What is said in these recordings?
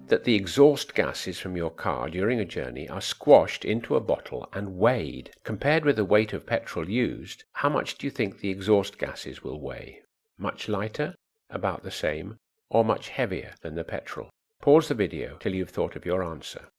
that the exhaust gases from your car during a journey are squashed into a bottle and weighed. Compared with the weight of petrol used, how much do you think the exhaust gases will weigh? Much lighter, about the same, or much heavier than the petrol? Pause the video till you've thought of your answer.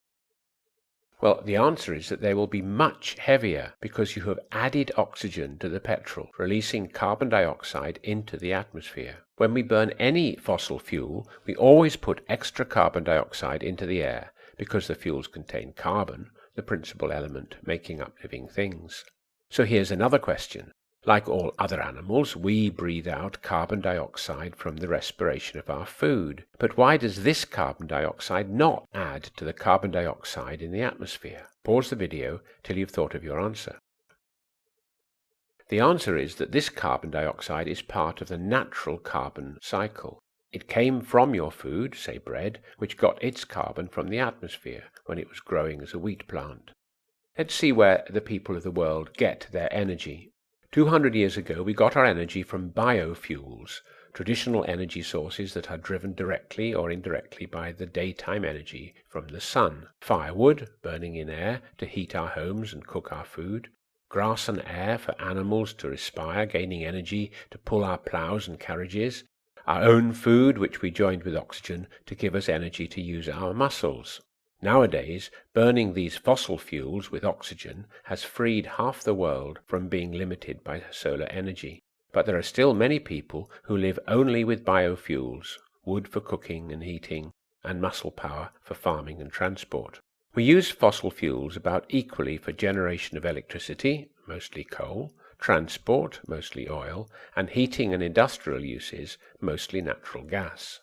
Well, the answer is that they will be much heavier because you have added oxygen to the petrol, releasing carbon dioxide into the atmosphere. When we burn any fossil fuel, we always put extra carbon dioxide into the air because the fuels contain carbon, the principal element making up living things. So here's another question. Like all other animals, we breathe out carbon dioxide from the respiration of our food. But why does this carbon dioxide not add to the carbon dioxide in the atmosphere? Pause the video till you've thought of your answer. The answer is that this carbon dioxide is part of the natural carbon cycle. It came from your food, say bread, which got its carbon from the atmosphere when it was growing as a wheat plant. Let's see where the people of the world get their energy. 200 years ago, we got our energy from biofuels, traditional energy sources that are driven directly or indirectly by the daytime energy from the sun. Firewood, burning in air to heat our homes and cook our food. Grass and air for animals to respire, gaining energy to pull our ploughs and carriages. Our own food, which we joined with oxygen to give us energy to use our muscles. Nowadays, burning these fossil fuels with oxygen has freed half the world from being limited by solar energy. But there are still many people who live only with biofuels, wood for cooking and heating, and muscle power for farming and transport. We use fossil fuels about equally for generation of electricity, mostly coal, transport, mostly oil, and heating and industrial uses, mostly natural gas.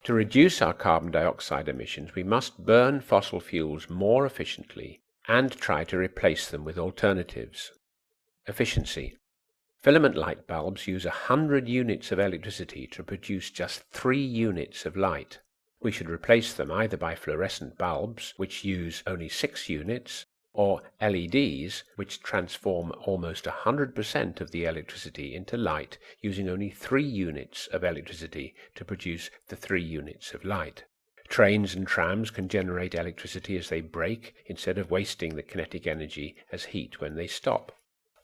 To reduce our carbon dioxide emissions, we must burn fossil fuels more efficiently and try to replace them with alternatives. Efficiency. Filament light bulbs use 100 units of electricity to produce just 3 units of light. We should replace them either by fluorescent bulbs, which use only 6 units, or LEDs, which transform almost 100% of the electricity into light using only 3 units of electricity to produce the 3 units of light. Trains and trams can generate electricity as they brake instead of wasting the kinetic energy as heat when they stop.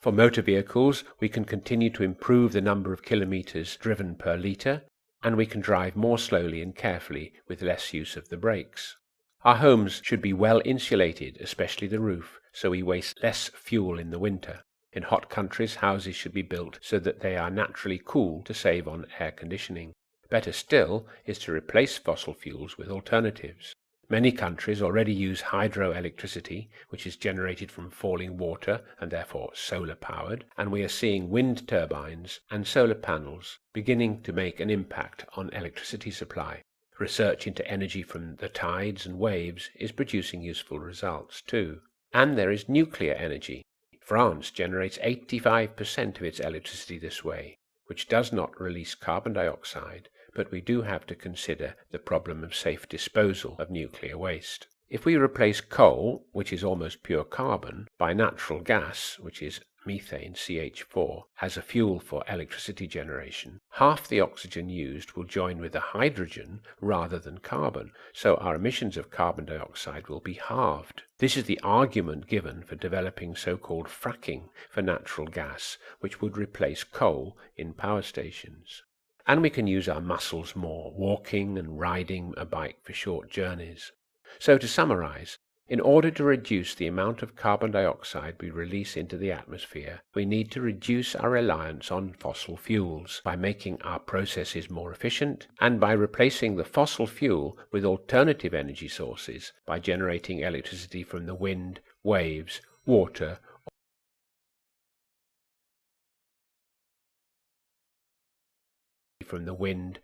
For motor vehicles, we can continue to improve the number of kilometers driven per litre, and we can drive more slowly and carefully with less use of the brakes. Our homes should be well insulated, especially the roof, so we waste less fuel in the winter. In hot countries, houses should be built so that they are naturally cool to save on air conditioning. Better still is to replace fossil fuels with alternatives. Many countries already use hydroelectricity, which is generated from falling water and therefore solar powered, and we are seeing wind turbines and solar panels beginning to make an impact on electricity supply. Research into energy from the tides and waves is producing useful results too. And there is nuclear energy. France generates 85% of its electricity this way, which does not release carbon dioxide, but we do have to consider the problem of safe disposal of nuclear waste. If we replace coal, which is almost pure carbon, by natural gas, which is methane, CH4, as a fuel for electricity generation, half the oxygen used will join with the hydrogen rather than carbon, so our emissions of carbon dioxide will be halved. This is the argument given for developing so-called fracking for natural gas, which would replace coal in power stations. And we can use our muscles more, walking and riding a bike for short journeys. So to summarize, in order to reduce the amount of carbon dioxide we release into the atmosphere, we need to reduce our reliance on fossil fuels by making our processes more efficient and by replacing the fossil fuel with alternative energy sources by generating electricity from the wind, waves, water, from the wind,